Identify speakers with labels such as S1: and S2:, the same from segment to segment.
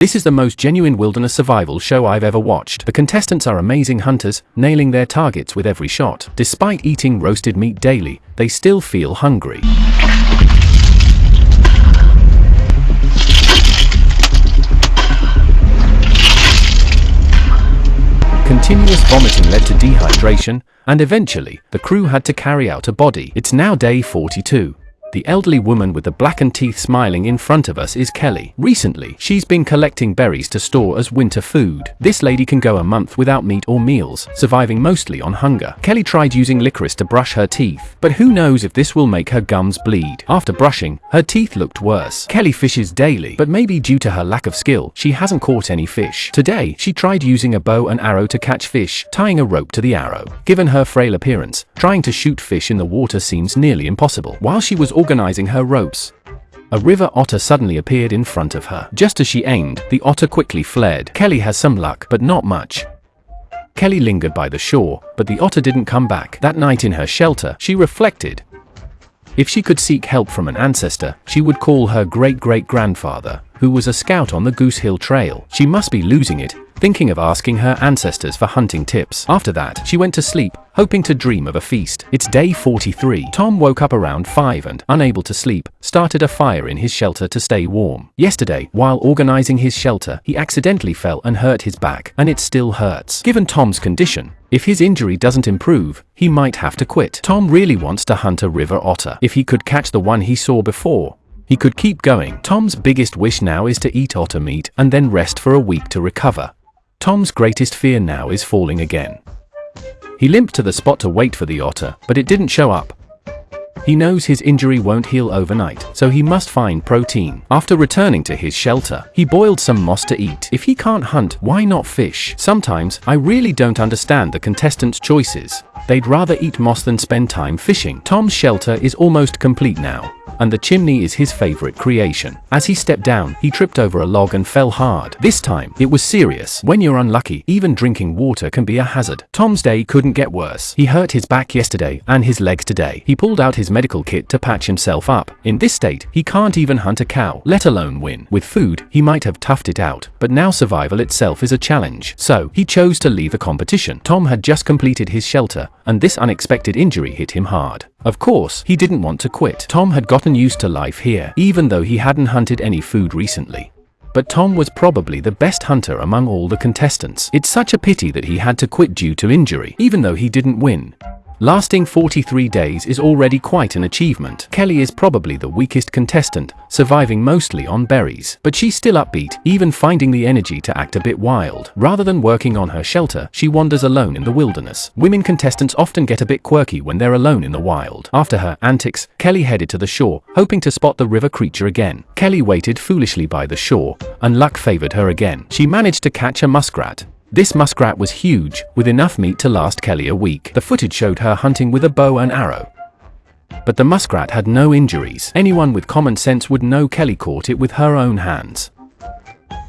S1: This is the most genuine wilderness survival show I've ever watched. The contestants are amazing hunters, nailing their targets with every shot. Despite eating roasted meat daily, they still feel hungry. Continuous vomiting led to dehydration, and eventually, the crew had to carry out a body. It's now day 42. The elderly woman with the blackened teeth smiling in front of us is Kelly. Recently, she's been collecting berries to store as winter food. This lady can go a month without meat or meals, surviving mostly on hunger. Kelly tried using licorice to brush her teeth, but who knows if this will make her gums bleed. After brushing, her teeth looked worse. Kelly fishes daily, but maybe due to her lack of skill, she hasn't caught any fish. Today, she tried using a bow and arrow to catch fish, tying a rope to the arrow. Given her frail appearance, trying to shoot fish in the water seems nearly impossible. While she was organizing her ropes, a river otter suddenly appeared in front of her. Just as she aimed, the otter quickly fled. Kelly has some luck, but not much. Kelly lingered by the shore, but the otter didn't come back. That night in her shelter, she reflected. If she could seek help from an ancestor, she would call her great-great-grandfather, who was a scout on the Goose Hill Trail. She must be losing it, thinking of asking her ancestors for hunting tips. After that, she went to sleep, hoping to dream of a feast. It's day 43. Tom woke up around 5 and, unable to sleep, started a fire in his shelter to stay warm. Yesterday, while organizing his shelter, he accidentally fell and hurt his back, and it still hurts. Given Tom's condition, if his injury doesn't improve, he might have to quit. Tom really wants to hunt a river otter. If he could catch the one he saw before, he could keep going. Tom's biggest wish now is to eat otter meat and then rest for a week to recover. Tom's greatest fear now is falling again. He limped to the spot to wait for the otter, but it didn't show up. He knows his injury won't heal overnight, so he must find protein. After returning to his shelter, he boiled some moss to eat. If he can't hunt, why not fish? Sometimes, I really don't understand the contestants' choices. They'd rather eat moss than spend time fishing. Tom's shelter is almost complete now, and the chimney is his favorite creation. As he stepped down, he tripped over a log and fell hard. This time, it was serious. When you're unlucky, even drinking water can be a hazard. Tom's day couldn't get worse. He hurt his back yesterday and his legs today. He pulled out his medical kit to patch himself up. In this state, he can't even hunt a cow, let alone win. With food, he might have toughed it out, but now survival itself is a challenge. So, he chose to leave the competition. Tom had just completed his shelter, and this unexpected injury hit him hard. Of course, he didn't want to quit. Tom had gotten used to life here, even though he hadn't hunted any food recently. But Tom was probably the best hunter among all the contestants. It's such a pity that he had to quit due to injury, even though he didn't win. Lasting 43 days is already quite an achievement. Kelly is probably the weakest contestant, surviving mostly on berries. But she's still upbeat, even finding the energy to act a bit wild. Rather than working on her shelter, she wanders alone in the wilderness. Women contestants often get a bit quirky when they're alone in the wild. After her antics, Kelly headed to the shore, hoping to spot the river creature again. Kelly waited foolishly by the shore, and luck favored her again. She managed to catch a muskrat. This muskrat was huge, with enough meat to last Kelly a week. The footage showed her hunting with a bow and arrow. But the muskrat had no injuries. Anyone with common sense would know Kelly caught it with her own hands.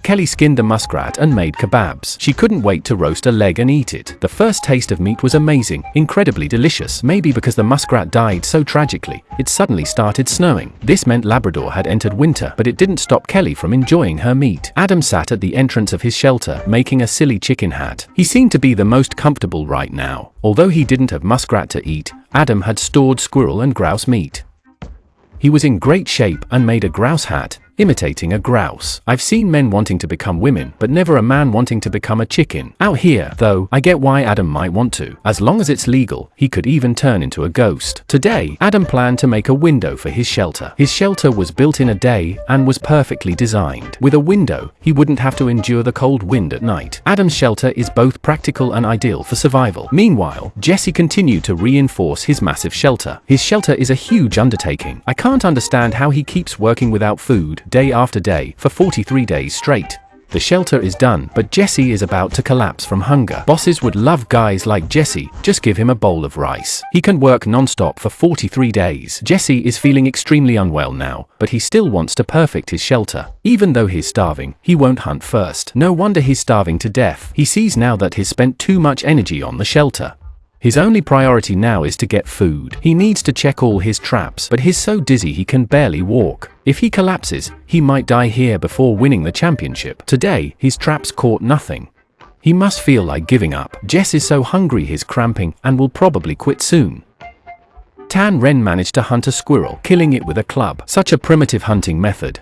S1: Kelly skinned the muskrat and made kebabs. She couldn't wait to roast a leg and eat it. The first taste of meat was amazing, incredibly delicious. Maybe because the muskrat died so tragically, it suddenly started snowing. This meant Labrador had entered winter, but it didn't stop Kelly from enjoying her meat. Adam sat at the entrance of his shelter, making a silly chicken hat. He seemed to be the most comfortable right now. Although he didn't have muskrat to eat, Adam had stored squirrel and grouse meat. He was in great shape and made a grouse hat, imitating a grouse. I've seen men wanting to become women, but never a man wanting to become a chicken. Out here, though, I get why Adam might want to. As long as it's legal, he could even turn into a ghost. Today, Adam planned to make a window for his shelter. His shelter was built in a day and was perfectly designed. With a window, he wouldn't have to endure the cold wind at night. Adam's shelter is both practical and ideal for survival. Meanwhile, Jesse continued to reinforce his massive shelter. His shelter is a huge undertaking. I can't understand how he keeps working without food, day after day, for 43 days straight. The shelter is done, but Jesse is about to collapse from hunger. Bosses would love guys like Jesse, just give him a bowl of rice. He can work non-stop for 43 days. Jesse is feeling extremely unwell now, but he still wants to perfect his shelter. Even though he's starving, he won't hunt first. No wonder he's starving to death. He sees now that he's spent too much energy on the shelter. His only priority now is to get food. He needs to check all his traps, but he's so dizzy he can barely walk. If he collapses, he might die here before winning the championship. Today, his traps caught nothing. He must feel like giving up. Jess is so hungry he's cramping and will probably quit soon. Tan Ren managed to hunt a squirrel, killing it with a club. Such a primitive hunting method.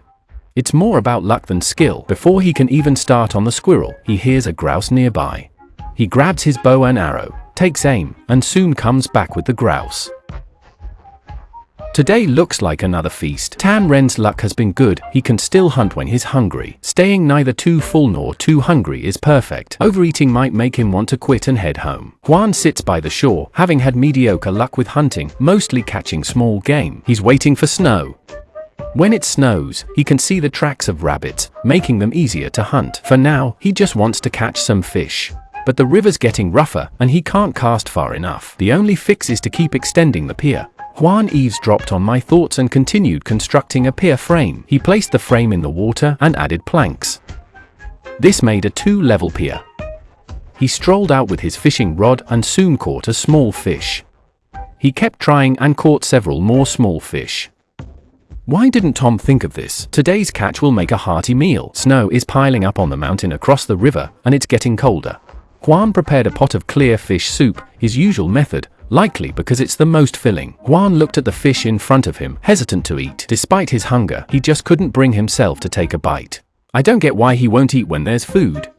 S1: It's more about luck than skill. Before he can even start on the squirrel, he hears a grouse nearby. He grabs his bow and arrow, takes aim, and soon comes back with the grouse. Today looks like another feast. Tan Ren's luck has been good. He can still hunt when he's hungry. Staying neither too full nor too hungry is perfect. Overeating might make him want to quit and head home. Juan sits by the shore, having had mediocre luck with hunting, mostly catching small game. He's waiting for snow. When it snows, he can see the tracks of rabbits, making them easier to hunt. For now, he just wants to catch some fish. But the river's getting rougher, and he can't cast far enough. The only fix is to keep extending the pier. Juan eavesdropped on my thoughts and continued constructing a pier frame. He placed the frame in the water and added planks. This made a 2-level pier. He strolled out with his fishing rod and soon caught a small fish. He kept trying and caught several more small fish. Why didn't Tom think of this? Today's catch will make a hearty meal. Snow is piling up on the mountain across the river, and it's getting colder. Juan prepared a pot of clear fish soup, his usual method, likely because it's the most filling. Juan looked at the fish in front of him, hesitant to eat. Despite his hunger, he just couldn't bring himself to take a bite. I don't get why he won't eat when there's food.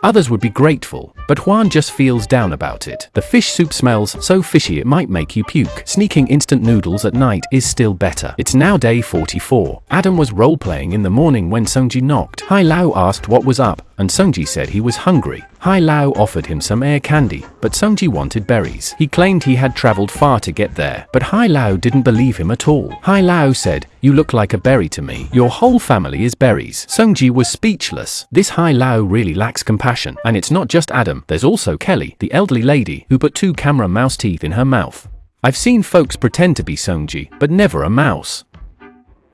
S1: Others would be grateful, but Juan just feels down about it. The fish soup smells so fishy it might make you puke. Sneaking instant noodles at night is still better. It's now day 44. Adam was role-playing in the morning when Seungji knocked. Hai Lao asked what was up, and Seungji said he was hungry. Hai Lao offered him some air candy, but Seungji wanted berries. He claimed he had traveled far to get there, but Hai Lao didn't believe him at all. Hai Lao said, "You look like a berry to me. Your whole family is berries." Seungji was speechless. This Hai Lao really lacks compassion. And it's not just Adam, there's also Kelly, the elderly lady, who put 2 camera mouse teeth in her mouth. I've seen folks pretend to be Seungji, but never a mouse.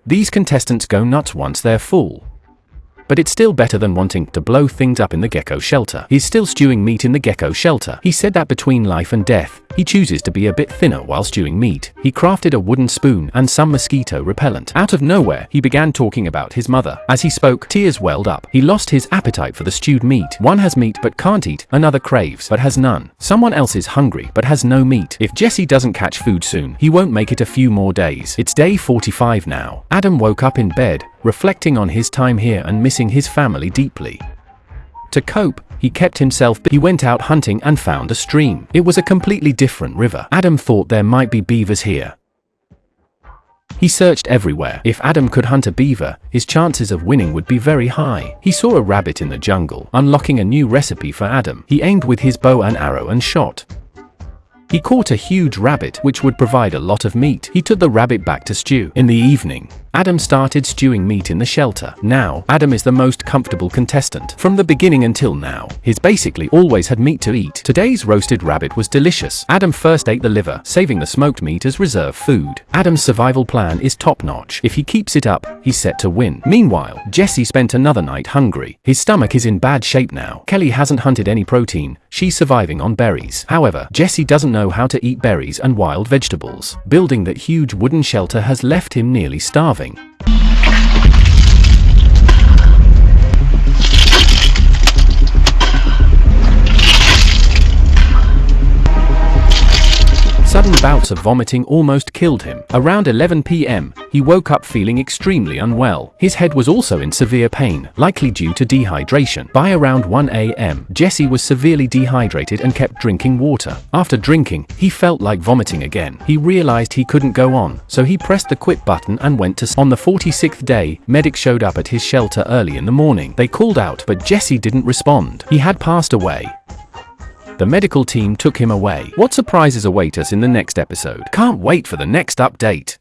S1: These contestants go nuts once they're full. But it's still better than wanting to blow things up in the gecko shelter. He's still stewing meat in the gecko shelter. He said that between life and death, he chooses to be a bit thinner while stewing meat. He crafted a wooden spoon and some mosquito repellent. Out of nowhere, he began talking about his mother. As he spoke, tears welled up. He lost his appetite for the stewed meat. One has meat but can't eat, another craves but has none. Someone else is hungry but has no meat. If Jesse doesn't catch food soon, he won't make it a few more days. It's day 45 now. Adam woke up in bed, reflecting on his time here and missing his family deeply. To cope, he kept himself busy. He went out hunting and found a stream. It was a completely different river. Adam thought there might be beavers here. He searched everywhere. If Adam could hunt a beaver, his chances of winning would be very high. He saw a rabbit in the jungle, unlocking a new recipe for Adam. He aimed with his bow and arrow and shot. He caught a huge rabbit, which would provide a lot of meat. He took the rabbit back to stew. In the evening, Adam started stewing meat in the shelter. Now, Adam is the most comfortable contestant. From the beginning until now, he's basically always had meat to eat. Today's roasted rabbit was delicious. Adam first ate the liver, saving the smoked meat as reserve food. Adam's survival plan is top-notch. If he keeps it up, he's set to win. Meanwhile, Jesse spent another night hungry. His stomach is in bad shape now. Kelly hasn't hunted any protein. She's surviving on berries. However, Jesse doesn't know how to eat berries and wild vegetables. Building that huge wooden shelter has left him nearly starving. Sudden bouts of vomiting almost killed him. Around 11 p.m., he woke up feeling extremely unwell. His head was also in severe pain, likely due to dehydration. By around 1 a.m., Jesse was severely dehydrated and kept drinking water. After drinking, he felt like vomiting again. He realized he couldn't go on, so he pressed the quit button and went to sleep. On the 46th day, medics showed up at his shelter early in the morning. They called out, but Jesse didn't respond. He had passed away. The medical team took him away. What surprises await us in the next episode? Can't wait for the next update.